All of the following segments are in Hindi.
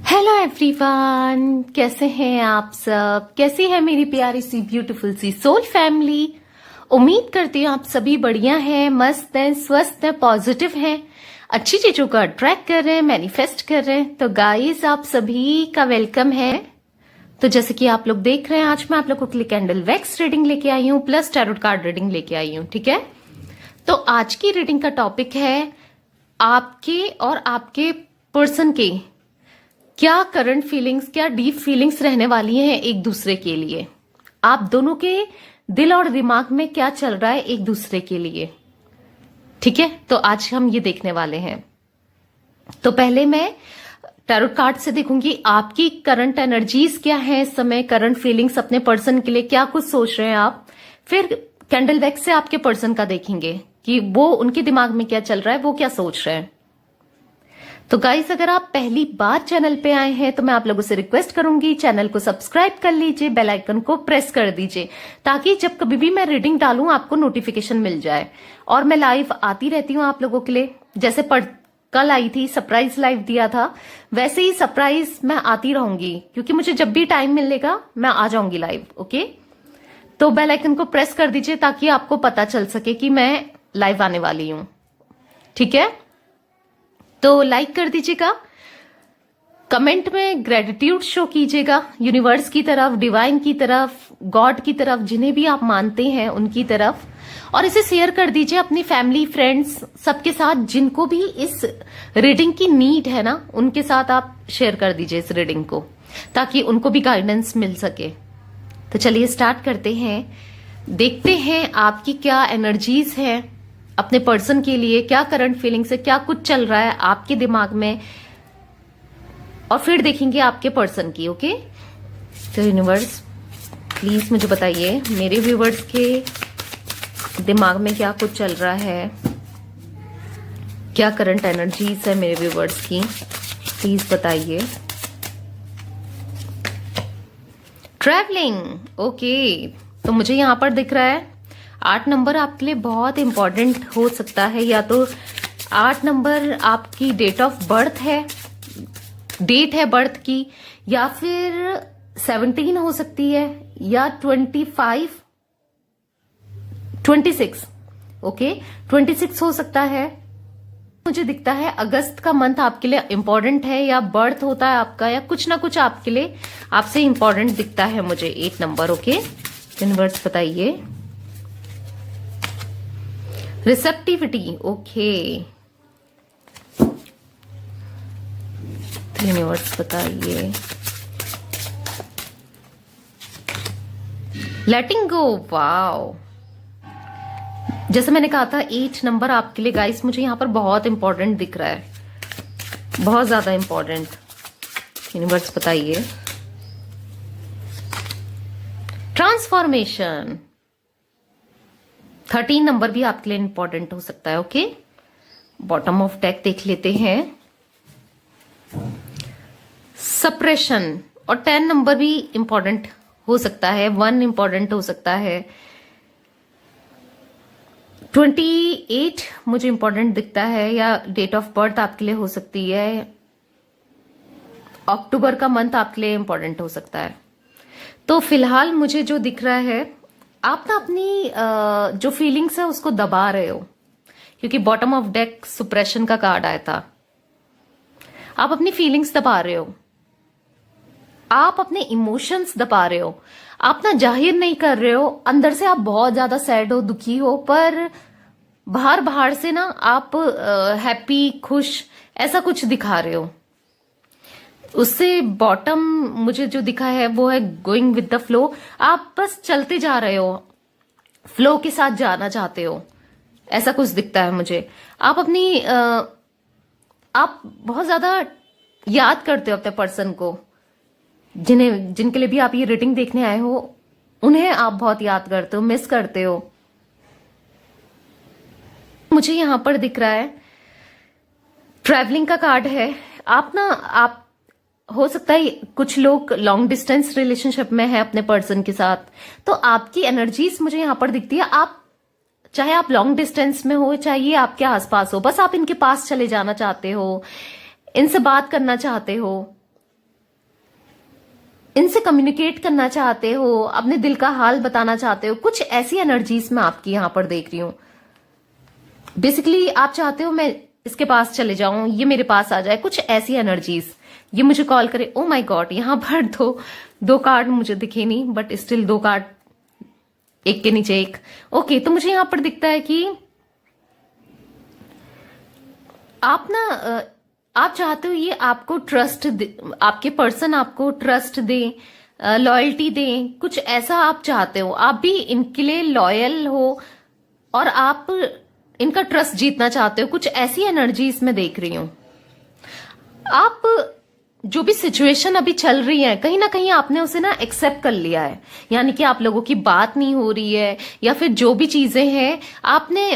हेलो एवरीवन, कैसे हैं आप सब। कैसी है मेरी प्यारी सी ब्यूटीफुल सी सोल फैमिली। उम्मीद करती हूँ आप सभी बढ़िया हैं, मस्त हैं, स्वस्थ हैं, पॉजिटिव हैं, अच्छी चीजों को अट्रैक्ट कर रहे हैं, मैनिफेस्ट कर रहे हैं। तो गाइस, आप सभी का वेलकम है। तो जैसे कि आप लोग देख रहे हैं, आज मैं आप लोगों के लिए कैंडल वैक्स रीडिंग लेके आई हूँ, प्लस टैरोट कार्ड रीडिंग लेके आई हूँ। ठीक है, तो आज की रीडिंग का टॉपिक है आपके और आपके पर्सन के क्या करंट फीलिंग्स, क्या डीप फीलिंग्स रहने वाली हैं एक दूसरे के लिए। आप दोनों के दिल और दिमाग में क्या चल रहा है एक दूसरे के लिए। ठीक है, तो आज हम ये देखने वाले हैं। तो पहले मैं टैरोट कार्ड से देखूंगी आपकी करंट एनर्जीज क्या है इस समय, करंट फीलिंग्स अपने पर्सन के लिए क्या कुछ सोच रहे हैं आप। फिर कैंडल वैक्स से आपके पर्सन का देखेंगे कि वो उनके दिमाग में क्या चल रहा है, वो क्या सोच रहे हैं। तो गाइस, अगर आप पहली बार चैनल पे आए हैं तो मैं आप लोगों से रिक्वेस्ट करूंगी, चैनल को सब्सक्राइब कर लीजिए, बेल आइकन को प्रेस कर दीजिए, ताकि जब कभी भी मैं रीडिंग डालूं आपको नोटिफिकेशन मिल जाए। और मैं लाइव आती रहती हूँ आप लोगों के लिए, जैसे कल आई थी, सरप्राइज लाइव दिया था, वैसे ही सरप्राइज मैं आती रहूंगी, क्योंकि मुझे जब भी टाइम मिलेगा मैं आ जाऊंगी लाइव। ओके, तो बेल आइकन को प्रेस कर दीजिए ताकि आपको पता चल सके कि मैं लाइव आने वाली हूं। ठीक है, तो लाइक कर दीजिएगा, कमेंट में ग्रेटिट्यूड शो कीजिएगा यूनिवर्स की तरफ, डिवाइन की तरफ, गॉड की तरफ, जिन्हें भी आप मानते हैं उनकी तरफ। और इसे शेयर कर दीजिए अपनी फैमिली, फ्रेंड्स, सबके साथ, जिनको भी इस रीडिंग की नीड है ना, उनके साथ आप शेयर कर दीजिए इस रीडिंग को, ताकि उनको भी गाइडेंस मिल सके। तो चलिए स्टार्ट करते हैं, देखते हैं आपकी क्या एनर्जीज है अपने पर्सन के लिए, क्या करंट फीलिंग्स है, क्या कुछ चल रहा है आपके दिमाग में, और फिर देखेंगे आपके पर्सन की। ओके, तो यूनिवर्स प्लीज मुझे बताइए मेरे व्यूवर्स के दिमाग में क्या कुछ चल रहा है, क्या करंट एनर्जीज है मेरे व्यूवर्स की, प्लीज बताइए। ट्रैवलिंग, ओके, तो मुझे यहां पर दिख रहा है 8 नंबर आपके लिए बहुत इंपॉर्टेंट हो सकता है। या तो 8 नंबर आपकी डेट ऑफ बर्थ है, डेट है बर्थ की, या फिर 17 हो सकती है, या 25, 26। ओके, 26 हो सकता है। मुझे दिखता है अगस्त का मंथ आपके लिए इंपॉर्टेंट है, या बर्थ होता है आपका, या कुछ ना कुछ आपके लिए आपसे इंपॉर्टेंट दिखता है मुझे 8 नंबर। ओके, यूनिवर्स बताइए। रिसेप्टिविटी, ओके, यूनिवर्स बताइए। लेटिंग गो, वाओ, जैसे मैंने कहा था 8 नंबर आपके लिए गाइस मुझे यहां पर बहुत इंपॉर्टेंट दिख रहा है, बहुत ज्यादा इंपॉर्टेंट। यूनिवर्स बताइए। ट्रांसफॉर्मेशन, 13 नंबर भी आपके लिए इंपॉर्टेंट हो सकता है। ओके, बॉटम ऑफ डेक देख लेते हैं। सप्रेशन, और 10 नंबर भी इंपॉर्टेंट हो सकता है, 1 इंपॉर्टेंट हो सकता है। 28 मुझे इंपॉर्टेंट दिखता है, या डेट ऑफ बर्थ आपके लिए हो सकती है। अक्टूबर का मंथ आपके लिए इंपॉर्टेंट हो सकता है। तो फिलहाल मुझे जो दिख रहा है, आप ना अपनी जो फीलिंग्स है उसको दबा रहे हो, क्योंकि बॉटम ऑफ डेक सुप्रेशन का कार्ड आया था। आप अपनी फीलिंग्स दबा रहे हो, आप अपने इमोशंस दबा रहे हो, आप ना जाहिर नहीं कर रहे हो। अंदर से आप बहुत ज्यादा सैड हो, दुखी हो, पर बाहर बाहर से ना आप हैप्पी, खुश, ऐसा कुछ दिखा रहे हो। उससे बॉटम मुझे जो दिखा है वो है गोइंग विद द फ्लो। आप बस चलते जा रहे हो, फ्लो के साथ जाना चाहते हो, ऐसा कुछ दिखता है मुझे। आप अपनी आप बहुत ज्यादा याद करते हो अपने पर्सन को, जिनके लिए भी आप ये रीडिंग देखने आए हो, उन्हें आप बहुत याद करते हो, मिस करते हो। मुझे यहां पर दिख रहा है ट्रैवलिंग का कार्ड है। आप हो सकता है कुछ लोग लॉन्ग डिस्टेंस रिलेशनशिप में है अपने पर्सन के साथ, तो आपकी एनर्जीज मुझे यहां पर दिखती है। आप चाहे आप लॉन्ग डिस्टेंस में हो, चाहे ये आपके आसपास हो, बस आप इनके पास चले जाना चाहते हो, इनसे बात करना चाहते हो। इनसे कम्युनिकेट करना चाहते हो, अपने दिल का हाल बताना चाहते हो, कुछ ऐसी एनर्जीज मैं आपकी यहां पर देख रही हूं। बेसिकली आप चाहते हो मैं इसके पास चले जाऊं, ये मेरे पास आ जाए, कुछ ऐसी एनर्जीज, ये मुझे कॉल करे। ओ माय गॉड, यहां पर दो कार्ड मुझे दिखे नहीं, बट स्टिल 2 कार्ड एक के नीचे एक। ओके, तो मुझे यहां पर दिखता है कि आप ना आप चाहते हो ये आपको ट्रस्ट दे, आपके पर्सन आपको ट्रस्ट दे, लॉयल्टी दे, कुछ ऐसा आप चाहते हो। आप भी इनके लिए लॉयल हो और आप इनका ट्रस्ट जीतना चाहते हो, कुछ ऐसी एनर्जी इसमें देख रही हूं। आप जो भी सिचुएशन अभी चल रही है, कहीं ना कहीं आपने उसे ना एक्सेप्ट कर लिया है, यानी कि आप लोगों की बात नहीं हो रही है या फिर जो भी चीजें हैं आपने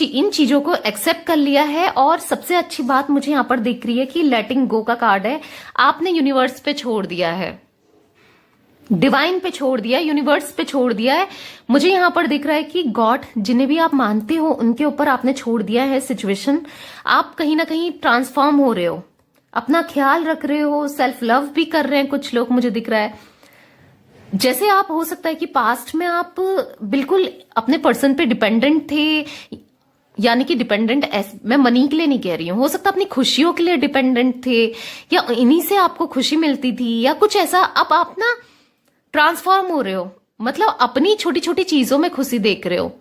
इन चीजों को एक्सेप्ट कर लिया है। और सबसे अच्छी बात मुझे यहां पर दिख रही है कि लेटिंग गो का कार्ड है। आपने यूनिवर्स पे छोड़ दिया है, डिवाइन पे छोड़ दिया है, यूनिवर्स पे छोड़ दिया है। मुझे यहां पर दिख रहा है कि गॉड, जिन्हें भी आप मानते हो उनके ऊपर आपने छोड़ दिया है सिचुएशन। आप कहीं ना कहीं ट्रांसफॉर्म हो रहे हो, अपना ख्याल रख रहे हो, सेल्फ लव भी कर रहे हैं कुछ लोग, मुझे दिख रहा है। जैसे आप, हो सकता है कि पास्ट में आप बिल्कुल अपने पर्सन पे डिपेंडेंट थे, यानी कि डिपेंडेंट, मैं मनी के लिए नहीं कह रही हूं, हो सकता है अपनी खुशियों के लिए डिपेंडेंट थे या इन्हीं से आपको खुशी मिलती थी या कुछ ऐसा। अब आप ना ट्रांसफॉर्म हो रहे हो, मतलब अपनी छोटी छोटी चीजों में खुशी देख रहे हो,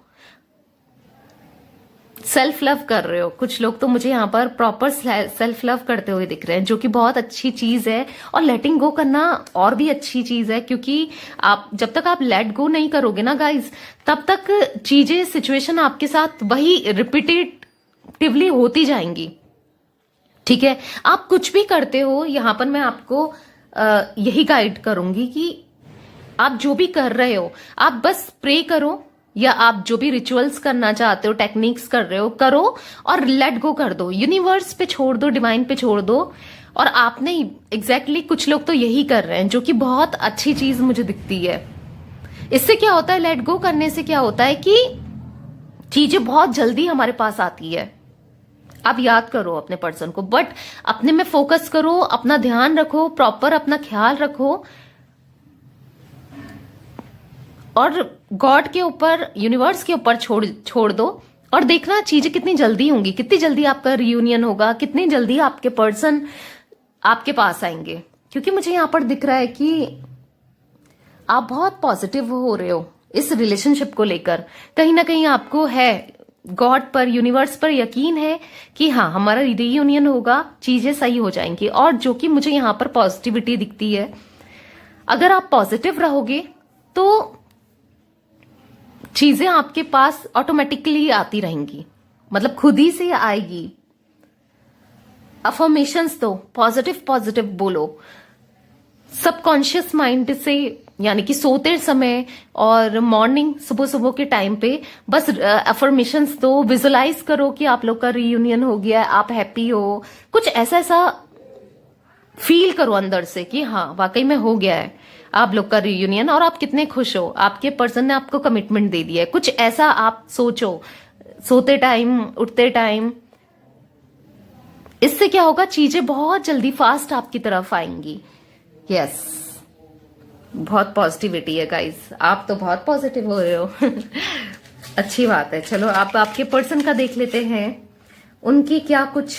सेल्फ लव कर रहे हो। कुछ लोग तो मुझे यहाँ पर प्रॉपर सेल्फ लव करते हुए दिख रहे हैं, जो कि बहुत अच्छी चीज है। और लेटिंग गो करना और भी अच्छी चीज है, क्योंकि आप जब तक आप लेट गो नहीं करोगे ना गाइज, तब तक चीजें, सिचुएशन आपके साथ वही रिपीटेटिवली होती जाएंगी। ठीक है, आप कुछ भी करते हो, यहां पर मैं आपको यही गाइड करूंगी कि आप जो भी कर रहे हो, आप बस प्रे करो, या आप जो भी रिचुअल्स करना चाहते हो, टेक्निक्स कर रहे हो, करो और लेट गो कर दो, यूनिवर्स पे छोड़ दो, डिवाइन पे छोड़ दो। और आपने एग्जैक्टली कुछ लोग तो यही कर रहे हैं, जो कि बहुत अच्छी चीज मुझे दिखती है। इससे क्या होता है, लेट गो करने से क्या होता है कि चीजें बहुत जल्दी हमारे पास आती है। आप याद करो अपने पर्सन को, बट अपने में फोकस करो, अपना ध्यान रखो, प्रॉपर अपना ख्याल रखो और गॉड के ऊपर, यूनिवर्स के ऊपर छोड़ दो। और देखना चीजें कितनी जल्दी होंगी, कितनी जल्दी आपका रियूनियन होगा, कितनी जल्दी आपके पर्सन आपके पास आएंगे। क्योंकि मुझे यहां पर दिख रहा है कि आप बहुत पॉजिटिव हो रहे हो इस रिलेशनशिप को लेकर। कहीं ना कहीं आपको है, गॉड पर, यूनिवर्स पर यकीन है कि हाँ, हमारा रियूनियन होगा, चीजें सही हो जाएंगी। और जो कि मुझे यहां पर पॉजिटिविटी दिखती है। अगर आप पॉजिटिव रहोगे तो चीजें आपके पास ऑटोमेटिकली आती रहेंगी, मतलब खुद ही से आएगी। अफर्मेशंस दो, पॉजिटिव पॉजिटिव बोलो सबकॉन्शियस माइंड से, यानी कि सोते समय और मॉर्निंग, सुबह सुबह के टाइम पे बस अफर्मेशंस दो। विजुलाइज करो कि आप लोग का रियूनियन हो गया है, आप हैप्पी हो, कुछ ऐसा ऐसा फील करो अंदर से कि हाँ, वाकई में हो गया है आप लोग का रियूनियन और आप कितने खुश हो, आपके पर्सन ने आपको कमिटमेंट दे दिया है। कुछ ऐसा आप सोचो सोते टाइम, उठते टाइम। इससे क्या होगा, चीजें बहुत जल्दी फास्ट आपकी तरफ आएंगी। यस, बहुत पॉजिटिविटी है गाइस, आप तो बहुत पॉजिटिव हो रहे हो। अच्छी बात है। चलो आप आपके पर्सन का देख लेते हैं, उनकी क्या कुछ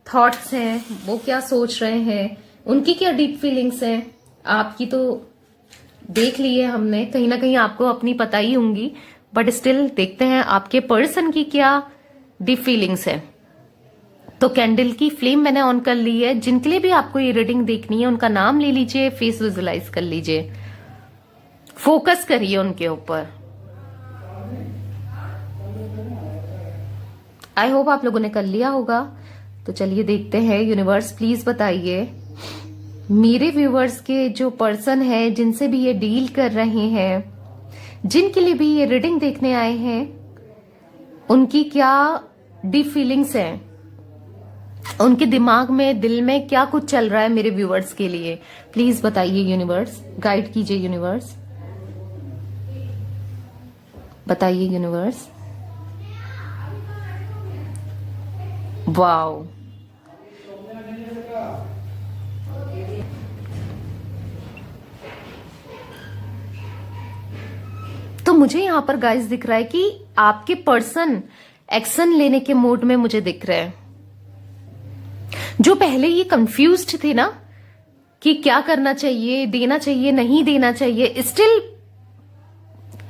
थॉट्स हैं, वो क्या सोच रहे हैं, उनकी क्या डीप फीलिंग्स हैं। आपकी तो देख ली है हमने, कहीं ना कहीं आपको अपनी पता ही होंगी, बट स्टिल देखते हैं आपके पर्सन की क्या डीप फीलिंग्स है। तो कैंडल की फ्लेम मैंने ऑन कर ली है। जिनके लिए भी आपको ये रीडिंग देखनी है, उनका नाम ले लीजिए, फेस विजुलाइज कर लीजिए, फोकस करिए उनके ऊपर। आई होप आप लोगों ने कर लिया होगा। तो चलिए देखते हैं। यूनिवर्स प्लीज बताइए, मेरे व्यूवर्स के जो पर्सन है, जिनसे भी ये डील कर रहे हैं, जिनके लिए भी ये रीडिंग देखने आए हैं, उनकी क्या डीप फीलिंग्स हैं, उनके दिमाग में, दिल में क्या कुछ चल रहा है मेरे व्यूवर्स के लिए। प्लीज बताइए यूनिवर्स, गाइड कीजिए यूनिवर्स, बताइए यूनिवर्स। वाओ, मुझे यहां पर गाइस दिख रहा है कि आपके पर्सन एक्शन लेने के मोड में मुझे दिख रहे हैं। जो पहले ये कंफ्यूज्ड थे ना कि क्या करना चाहिए, देना चाहिए, नहीं देना चाहिए, स्टिल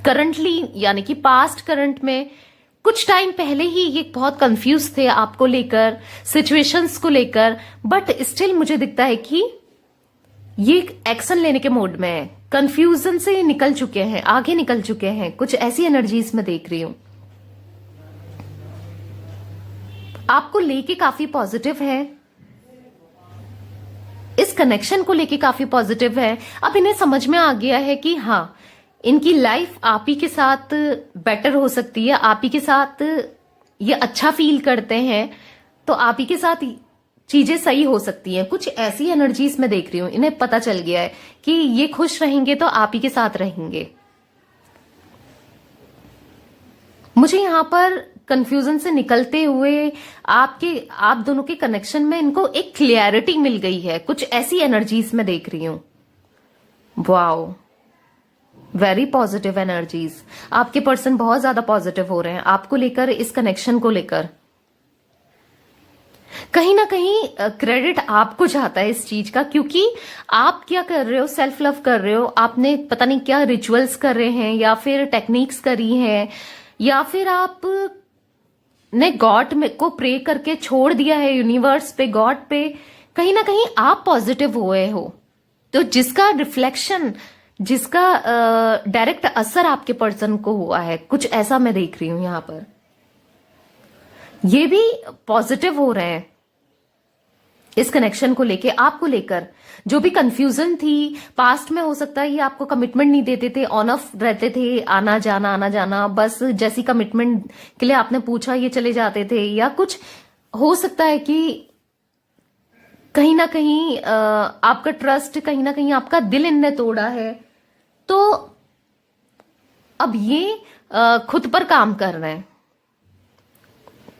करंटली यानी कि पास्ट करंट में कुछ टाइम पहले ही ये बहुत कंफ्यूज थे आपको लेकर, सिचुएशंस को लेकर, बट स्टिल मुझे दिखता है कि ये एक्शन लेने के मोड में है, कंफ्यूजन से निकल चुके हैं, आगे निकल चुके हैं। कुछ ऐसी एनर्जीज में देख रही हूं। आपको लेके काफी पॉजिटिव है, इस कनेक्शन को लेके काफी पॉजिटिव है। अब इन्हें समझ में आ गया है कि हाँ, इनकी लाइफ आप ही के साथ बेटर हो सकती है, आप ही के साथ ये अच्छा फील करते हैं, तो आप ही के साथ चीजें सही हो सकती हैं। कुछ ऐसी एनर्जीज में देख रही हूं, इन्हें पता चल गया है कि ये खुश रहेंगे तो आप ही के साथ रहेंगे। मुझे यहां पर कंफ्यूजन से निकलते हुए आप दोनों के कनेक्शन में इनको एक क्लियरिटी मिल गई है। कुछ ऐसी एनर्जीज में देख रही हूं। Wow, very positive energies. आपके पर्सन बहुत ज्यादा पॉजिटिव हो रहे हैं आपको लेकर, इस कनेक्शन को लेकर। कहीं ना कहीं क्रेडिट आपको जाता है इस चीज का, क्योंकि आप क्या कर रहे हो, सेल्फ लव कर रहे हो। आपने पता नहीं क्या रिचुअल्स कर रहे हैं, या फिर टेक्निक्स करी हैं, या फिर आप ने गॉड में को प्रे करके छोड़ दिया है यूनिवर्स पे, गॉड पे। कहीं ना कहीं आप पॉजिटिव हुए हो, तो जिसका रिफ्लेक्शन, जिसका डायरेक्ट असर आपके पर्सन को हुआ है, कुछ ऐसा मैं देख रही हूं यहां पर। ये भी पॉजिटिव हो रहे हैं इस कनेक्शन को लेके, आपको लेकर। जो भी कंफ्यूजन थी पास्ट में, हो सकता है ये आपको कमिटमेंट नहीं देते थे, ऑन ऑफ रहते थे, आना जाना, बस जैसी कमिटमेंट के लिए आपने पूछा ये चले जाते थे। या कुछ हो सकता है कि कहीं ना कहीं आपका ट्रस्ट, कहीं ना कहीं आपका दिल इनने तोड़ा है। तो अब ये खुद पर काम कर रहे हैं,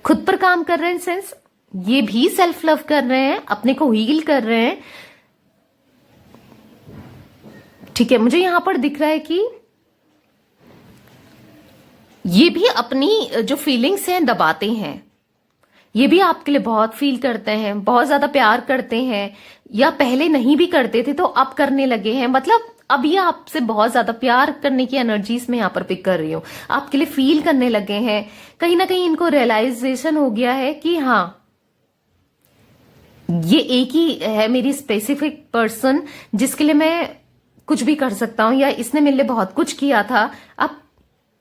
खुद पर काम कर रहे हैं, सेंस ये भी सेल्फ लव कर रहे हैं, अपने को हील कर रहे हैं। ठीक है, मुझे यहां पर दिख रहा है कि ये भी अपनी जो फीलिंग्स हैं दबाते हैं। ये भी आपके लिए बहुत फील करते हैं, बहुत ज्यादा प्यार करते हैं, या पहले नहीं भी करते थे तो अब करने लगे हैं। मतलब अब ये आपसे बहुत ज्यादा प्यार करने की एनर्जीज में यहां पर पिक कर रही हूं, आपके लिए फील करने लगे हैं। कहीं ना कहीं इनको रियलाइजेशन हो गया है कि हाँ, ये एक ही है मेरी स्पेसिफिक पर्सन जिसके लिए मैं कुछ भी कर सकता हूं, या इसने मेरे लिए बहुत कुछ किया था, अब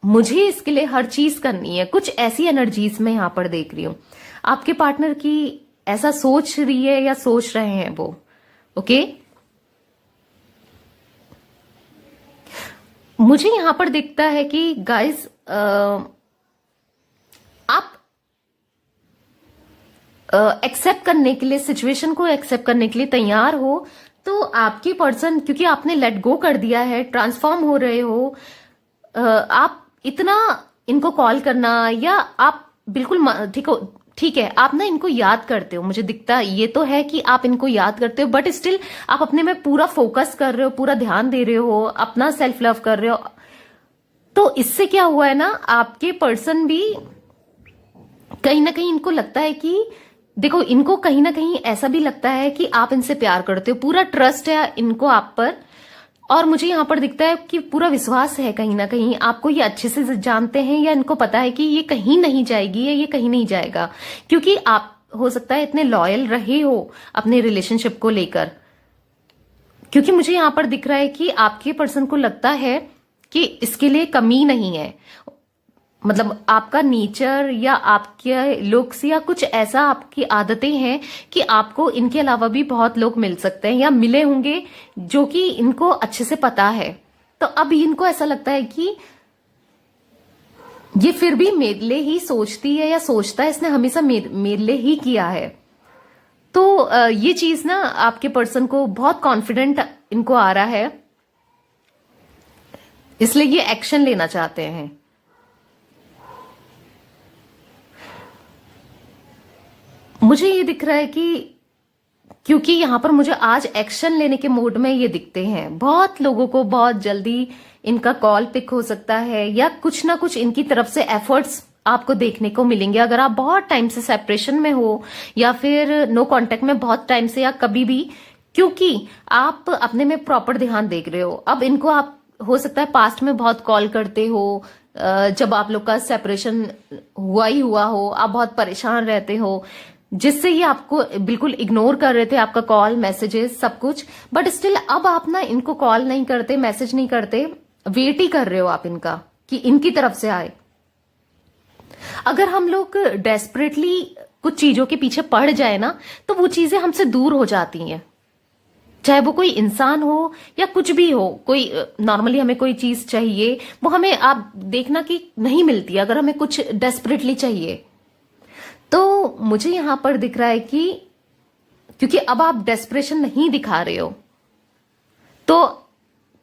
मुझे इसके लिए हर चीज करनी है। कुछ ऐसी एनर्जीज में यहां पर देख रही हूं। आपके पार्टनर की ऐसा सोच रही है या सोच रहे हैं वो, ओके। मुझे यहां पर दिखता है कि गाइस, आप एक्सेप्ट करने के लिए, सिचुएशन को एक्सेप्ट करने के लिए तैयार हो, तो आपके पर्सन, क्योंकि आपने लेट गो कर दिया है, ट्रांसफॉर्म हो रहे हो, आप इतना इनको कॉल करना, या आप बिल्कुल ठीक है, आप ना इनको याद करते हो, मुझे दिखता ये तो है कि आप इनको याद करते हो, बट स्टिल आप अपने में पूरा फोकस कर रहे हो, पूरा ध्यान दे रहे हो, अपना सेल्फ लव कर रहे हो। तो इससे क्या हुआ है ना, आपके पर्सन भी कहीं ना कहीं इनको लगता है कि देखो, इनको कहीं ना कहीं ऐसा भी लगता है कि आप इनसे प्यार करते हो, पूरा ट्रस्ट है इनको आप पर। और मुझे यहां पर दिखता है कि पूरा विश्वास है, कहीं ना कहीं आपको ये अच्छे से जानते हैं, या इनको पता है कि ये कहीं नहीं जाएगी, या ये कहीं नहीं जाएगा, क्योंकि आप हो सकता है इतने लॉयल रहे हो अपने रिलेशनशिप को लेकर। क्योंकि मुझे यहां पर दिख रहा है कि आपके पर्सन को लगता है कि इसके लिए कमी नहीं है, मतलब आपका नेचर या आपके लुक्स या कुछ ऐसा आपकी आदतें हैं कि आपको इनके अलावा भी बहुत लोग मिल सकते हैं या मिले होंगे जो कि इनको अच्छे से पता है। तो अब इनको ऐसा लगता है कि ये फिर भी मेरे लिए ही सोचती है या सोचता है, इसने हमेशा मेरे लिए ही किया है। तो ये चीज ना आपके पर्सन को बहुत कॉन्फिडेंट इनको आ रहा है, इसलिए ये एक्शन लेना चाहते हैं। मुझे ये दिख रहा है कि क्योंकि यहाँ पर मुझे आज एक्शन लेने के मूड में ये दिखते हैं। बहुत लोगों को बहुत जल्दी इनका कॉल पिक हो सकता है या कुछ ना कुछ इनकी तरफ से एफर्ट्स आपको देखने को मिलेंगे। अगर आप बहुत टाइम से सेपरेशन में हो या फिर नो कांटेक्ट में बहुत टाइम से या कभी भी, क्योंकि आप अपने में प्रॉपर ध्यान देख रहे हो। अब इनको आप हो सकता है पास्ट में बहुत कॉल करते हो, जब आप लोग का सेपरेशन हुआ ही हुआ हो, आप बहुत परेशान रहते हो, जिससे ये आपको बिल्कुल इग्नोर कर रहे थे, आपका कॉल मैसेजेस सब कुछ। बट स्टिल अब आप ना इनको कॉल नहीं करते, मैसेज नहीं करते, वेट ही कर रहे हो आप इनका कि इनकी तरफ से आए। अगर हम लोग डेस्परेटली कुछ चीजों के पीछे पड़ जाए ना, तो वो चीजें हमसे दूर हो जाती हैं। चाहे वो कोई इंसान हो या कुछ भी हो, कोई नॉर्मली हमें कोई चीज चाहिए, वो हमें आप देखना कि नहीं मिलती। अगर हमें कुछ डेस्परेटली चाहिए, तो मुझे यहां पर दिख रहा है कि क्योंकि अब आप डेस्परेशन नहीं दिखा रहे हो, तो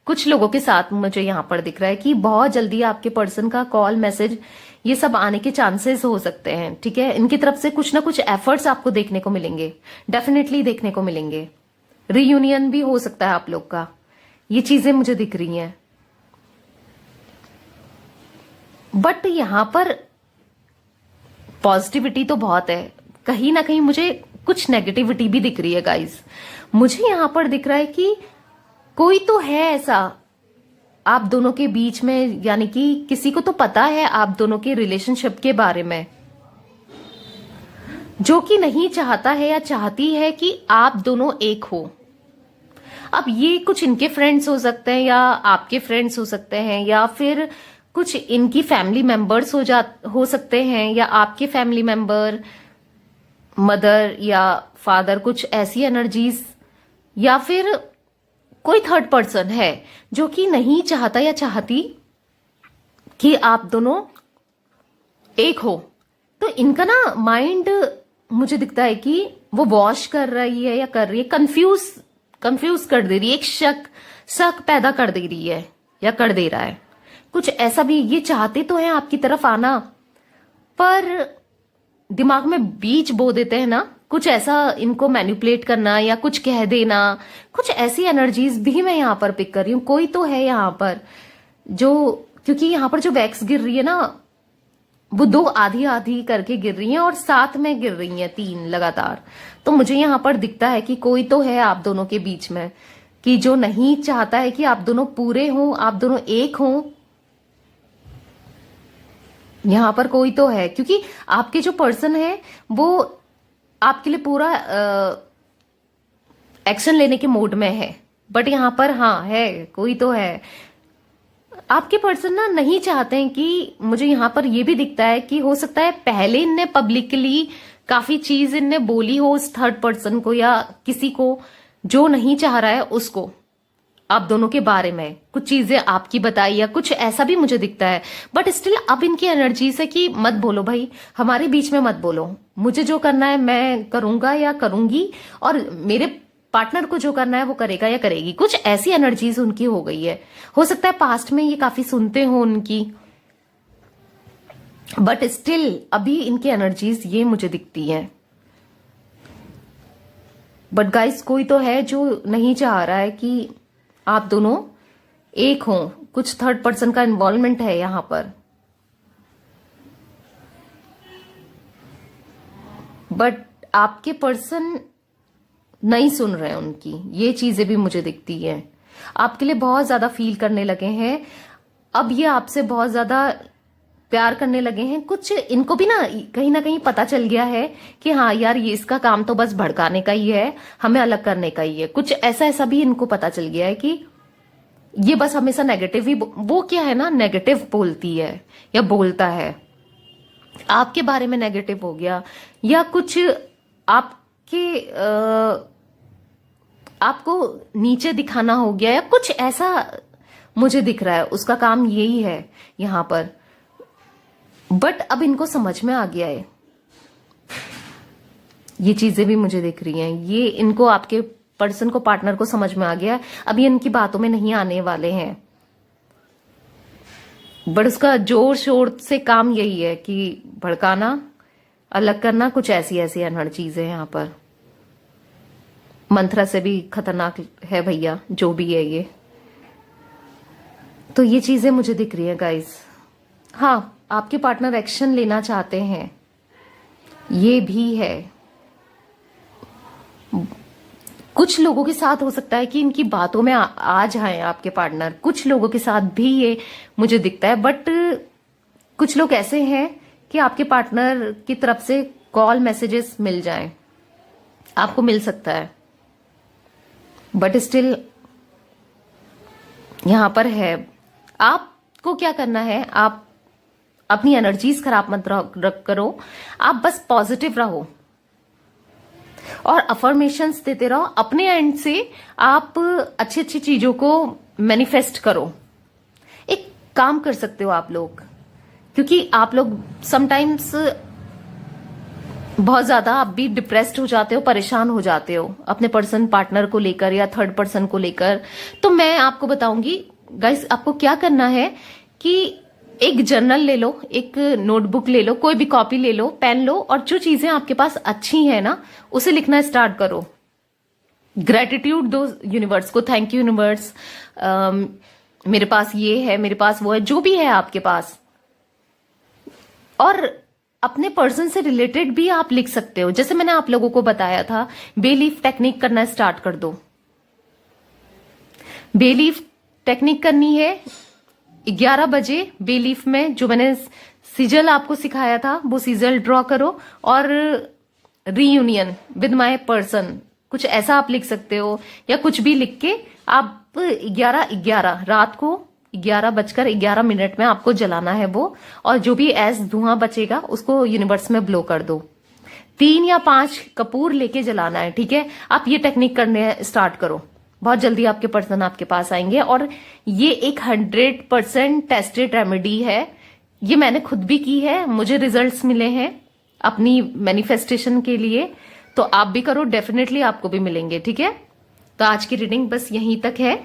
कुछ लोगों के साथ मुझे यहां पर दिख रहा है कि बहुत जल्दी आपके पर्सन का कॉल मैसेज ये सब आने के चांसेस हो सकते हैं। ठीक है, इनकी तरफ से कुछ ना कुछ एफर्ट्स आपको देखने को मिलेंगे, डेफिनेटली देखने को मिलेंगे। रीयूनियन भी हो सकता है आप लोग का, ये चीजें मुझे दिख रही हैं। बट यहां पर पॉजिटिविटी तो बहुत है, कहीं ना कहीं मुझे कुछ नेगेटिविटी भी दिख रही है गाइस। मुझे यहां पर दिख रहा है कि कोई तो है ऐसा आप दोनों के बीच में, यानी कि किसी को तो पता है आप दोनों के रिलेशनशिप के बारे में, जो कि नहीं चाहता है या चाहती है कि आप दोनों एक हो। अब ये कुछ इनके फ्रेंड्स हो सकते हैं या आपके फ्रेंड्स हो सकते हैं, या फिर कुछ इनकी फैमिली मेंबर्स हो सकते हैं, या आपके फैमिली मेंबर, मदर या फादर, कुछ ऐसी एनर्जीज, या फिर कोई थर्ड पर्सन है जो कि नहीं चाहता या चाहती कि आप दोनों एक हो। तो इनका ना माइंड मुझे दिखता है कि वो वॉश कर रही है या कर रही है, कंफ्यूज कर दे रही है, एक शक पैदा कर दे रही है या कर दे रहा है। कुछ ऐसा भी ये चाहते तो हैं आपकी तरफ आना, पर दिमाग में बीज बो देते हैं ना, कुछ ऐसा इनको मैनिपुलेट करना या कुछ कह देना, कुछ ऐसी एनर्जीज भी मैं यहां पर पिक कर रही हूं। कोई तो है यहां पर जो, क्योंकि यहां पर जो वैक्स गिर रही है ना, वो 2 आधी आधी करके गिर रही हैं और साथ में गिर रही हैं 3 लगातार। तो मुझे यहां पर दिखता है कि कोई तो है आप दोनों के बीच में कि जो नहीं चाहता है कि आप दोनों पूरे हों, आप दोनों एक हों। यहां पर कोई तो है, क्योंकि आपके जो पर्सन है वो आपके लिए पूरा एक्शन लेने के मोड में है। बट यहां पर हाँ है, कोई तो है। आपके पर्सन ना नहीं चाहते हैं कि, मुझे यहां पर ये भी दिखता है कि हो सकता है पहले इनने पब्लिकली काफी चीज इनने बोली हो उस थर्ड पर्सन को या किसी को जो नहीं चाह रहा है उसको, आप दोनों के बारे में कुछ चीजें आपकी बताई या कुछ ऐसा भी मुझे दिखता है। बट स्टिल अब इनकी एनर्जी से कि मत बोलो भाई, हमारे बीच में मत बोलो, मुझे जो करना है मैं करूंगा या करूंगी, और मेरे पार्टनर को जो करना है वो करेगा या करेगी। कुछ ऐसी एनर्जीज उनकी हो गई है। हो सकता है पास्ट में ये काफी सुनते हो उनकी, बट स्टिल अभी इनकी एनर्जीज ये मुझे दिखती है। बट गाइस कोई तो है जो नहीं चाह रहा है कि आप दोनों एक हों, कुछ थर्ड पर्सन का इन्वॉल्वमेंट है यहां पर। बट आपके पर्सन नहीं सुन रहे हैं उनकी, ये चीजें भी मुझे दिखती है। आपके लिए बहुत ज्यादा फील करने लगे हैं, अब ये आपसे बहुत ज्यादा प्यार करने लगे हैं। कुछ इनको भी ना कहीं पता चल गया है कि हाँ यार, ये इसका काम तो बस भड़काने का ही है, हमें अलग करने का ही है। कुछ ऐसा भी इनको पता चल गया है कि ये बस हमेशा नेगेटिव ही, वो क्या है ना, नेगेटिव बोलती है या बोलता है, आपके बारे में नेगेटिव हो गया, या कुछ आपको नीचे दिखाना हो गया, या कुछ ऐसा मुझे दिख रहा है। उसका काम यही है यहां पर। बट अब इनको समझ में आ गया है, ये चीजें भी मुझे दिख रही हैं। ये इनको, आपके पर्सन को, पार्टनर को समझ में आ गया है। अब ये इनकी बातों में नहीं आने वाले हैं। बट उसका जोर शोर से काम यही है कि भड़काना, अलग करना, कुछ ऐसी एनर्जीज है यहां पर। मंत्रा से भी खतरनाक है भैया, जो भी है ये। तो ये चीजें मुझे दिख रही है गाइस। हाँ, आपके पार्टनर एक्शन लेना चाहते हैं, ये भी है। कुछ लोगों के साथ हो सकता है कि इनकी बातों में आ जाए आपके पार्टनर, कुछ लोगों के साथ भी ये मुझे दिखता है। बट कुछ लोग ऐसे हैं कि आपके पार्टनर की तरफ से कॉल मैसेजेस मिल जाएं, आपको मिल सकता है। बट स्टिल यहां पर है, आपको क्या करना है, आप अपनी एनर्जीज खराब मत करो, आप बस पॉजिटिव रहो और अफर्मेशंस देते रहो। अपने एंड से आप अच्छी अच्छी चीजों को मैनिफेस्ट करो। एक काम कर सकते हो आप लोग, क्योंकि आप लोग समटाइम्स बहुत ज्यादा आप भी डिप्रेस्ड हो जाते हो, परेशान हो जाते हो अपने पार्टनर को लेकर या थर्ड पर्सन को लेकर। तो मैं आपको बताऊंगी गाइस, आपको क्या करना है कि एक जर्नल ले लो, एक नोटबुक ले लो, कोई भी कॉपी ले लो, पेन लो, और जो चीजें आपके पास अच्छी है ना उसे लिखना स्टार्ट करो। ग्रेटिट्यूड दो यूनिवर्स को, थैंक यू यूनिवर्स, मेरे पास ये है, मेरे पास वो है, जो भी है आपके पास। और अपने पर्सन से रिलेटेड भी आप लिख सकते हो, जैसे मैंने आप लोगों को बताया था, बेलीफ टेक्निक करना स्टार्ट कर दो। बेलीफ टेक्निक करनी है 11 बजे। बेलीफ में जो मैंने सिजल आपको सिखाया था वो सिजल ड्रॉ करो, और रीयूनियन विद माय पर्सन, कुछ ऐसा आप लिख सकते हो, या कुछ भी लिख के आप 11 रात को 11:11 में आपको जलाना है वो, और जो भी ऐस धुआं बचेगा उसको यूनिवर्स में ब्लो कर दो। 3 या 5 कपूर लेके जलाना है, ठीक है। आप ये टेक्निक करने स्टार्ट करो, बहुत जल्दी आपके पर्सन आपके पास आएंगे। और ये एक 100% टेस्टेड रेमेडी है, ये मैंने खुद भी की है, मुझे रिजल्ट्स मिले हैं अपनी मैनिफेस्टेशन के लिए। तो आप भी करो, डेफिनेटली आपको भी मिलेंगे, ठीक है। तो आज की रीडिंग बस यहीं तक है।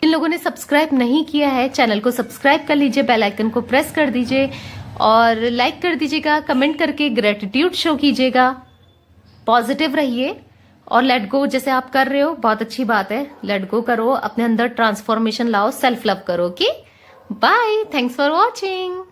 जिन लोगों ने सब्सक्राइब नहीं किया है चैनल को सब्सक्राइब कर लीजिए, बेल आइकन को प्रेस कर दीजिए और लाइक कर दीजिएगा, कमेंट करके ग्रेटिट्यूड शो कीजिएगा, पॉजिटिव रहिए और लेट गो जैसे आप कर रहे हो, बहुत अच्छी बात है। लेट गो करो, अपने अंदर ट्रांसफॉर्मेशन लाओ, सेल्फ लव करो। Okay, bye, thanks for watching.